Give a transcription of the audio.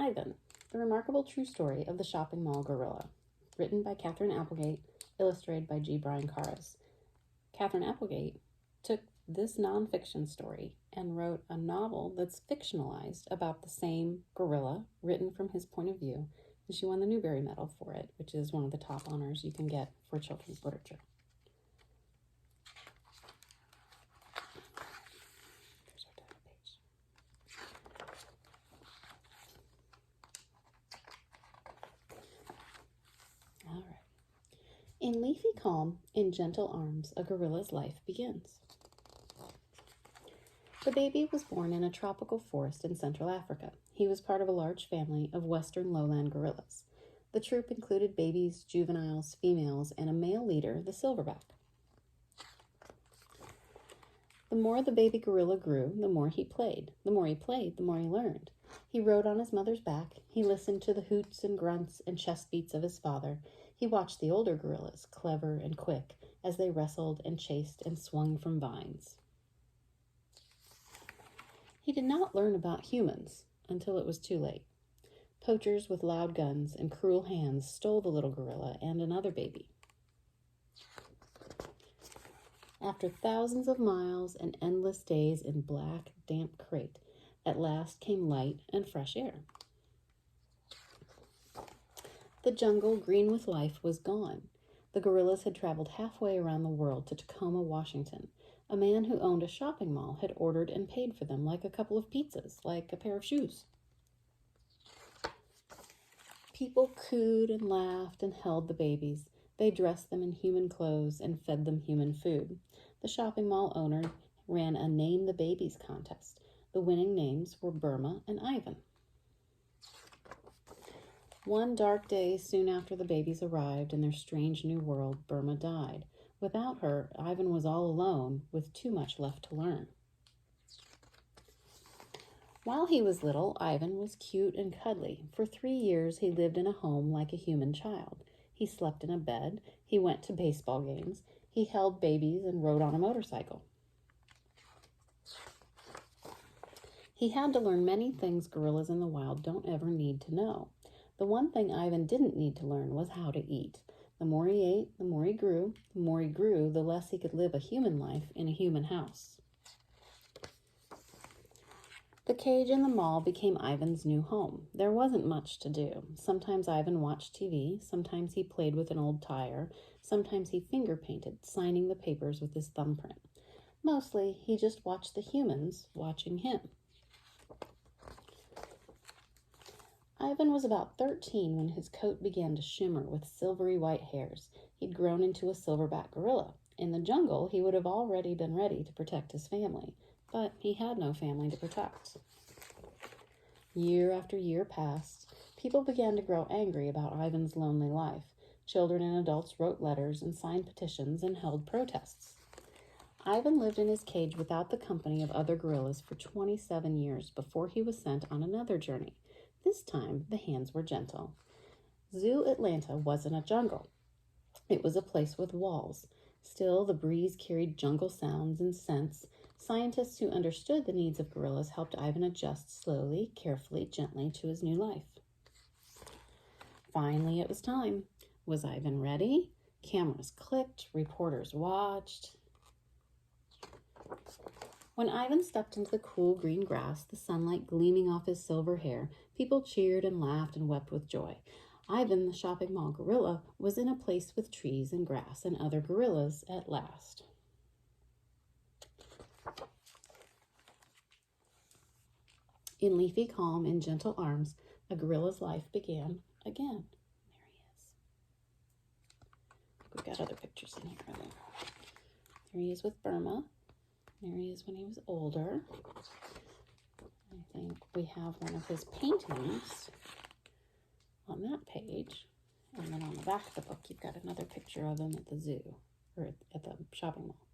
Ivan, the remarkable true story of the shopping mall gorilla, written by Catherine Applegate, illustrated by G. Brian Carras. Catherine Applegate took this nonfiction story and wrote a novel that's fictionalized about the same gorilla, written from his point of view, and she won the Newbery Medal for it, which is one of the top honors you can get for children's literature. There's our title page. All right. In leafy calm, in gentle arms, a gorilla's life begins. The baby was born in a tropical forest in Central Africa. He was part of a large family of western lowland gorillas. The troop included babies, juveniles, females, and a male leader, the silverback. The more the baby gorilla grew, the more he played. The more he played, the more he learned. He rode on his mother's back. He listened to the hoots and grunts and chest beats of his father. He watched the older gorillas, clever and quick, as they wrestled and chased and swung from vines. He did not learn about humans until it was too late. Poachers with loud guns and cruel hands stole the little gorilla and another baby. After thousands of miles and endless days in black, damp crate, at last came light and fresh air. The jungle, green with life, was gone. The gorillas had traveled halfway around the world to Tacoma, Washington. A man who owned a shopping mall had ordered and paid for them like a couple of pizzas, like a pair of shoes. People cooed and laughed and held the babies. They dressed them in human clothes and fed them human food. The shopping mall owner ran a Name the Babies contest. The winning names were Burma and Ivan. One dark day soon after the babies arrived in their strange new world, Burma died. Without her, Ivan was all alone, with too much left to learn. While he was little, Ivan was cute and cuddly. For 3 years, he lived in a home like a human child. He slept in a bed. He went to baseball games. He held babies and rode on a motorcycle. He had to learn many things gorillas in the wild don't ever need to know. The one thing Ivan didn't need to learn was how to eat. The more he ate, the more he grew. The more he grew, the less he could live a human life in a human house. The cage in the mall became Ivan's new home. There wasn't much to do. Sometimes Ivan watched TV. Sometimes he played with an old tire. Sometimes he finger painted, signing the papers with his thumbprint. Mostly, he just watched the humans watching him. Ivan was about 13 when his coat began to shimmer with silvery white hairs. He'd grown into a silverback gorilla. In the jungle, he would have already been ready to protect his family, but he had no family to protect. Year after year passed. People began to grow angry about Ivan's lonely life. Children and adults wrote letters and signed petitions and held protests. Ivan lived in his cage without the company of other gorillas for 27 years before he was sent on another journey. This time, the hands were gentle. Zoo Atlanta wasn't a jungle. It was a place with walls. Still, the breeze carried jungle sounds and scents. Scientists who understood the needs of gorillas helped Ivan adjust slowly, carefully, gently to his new life. Finally, it was time. Was Ivan ready? Cameras clicked, reporters watched. When Ivan stepped into the cool green grass, the sunlight gleaming off his silver hair, people cheered and laughed and wept with joy. Ivan, the shopping mall gorilla, was in a place with trees and grass and other gorillas at last. In leafy calm, in gentle arms, a gorilla's life began again. There he is. We've got other pictures in here. There he is with Burma. There he is when he was older. I think we have one of his paintings on that page. And then on the back of the book, you've got another picture of him at the zoo, or at the shopping mall.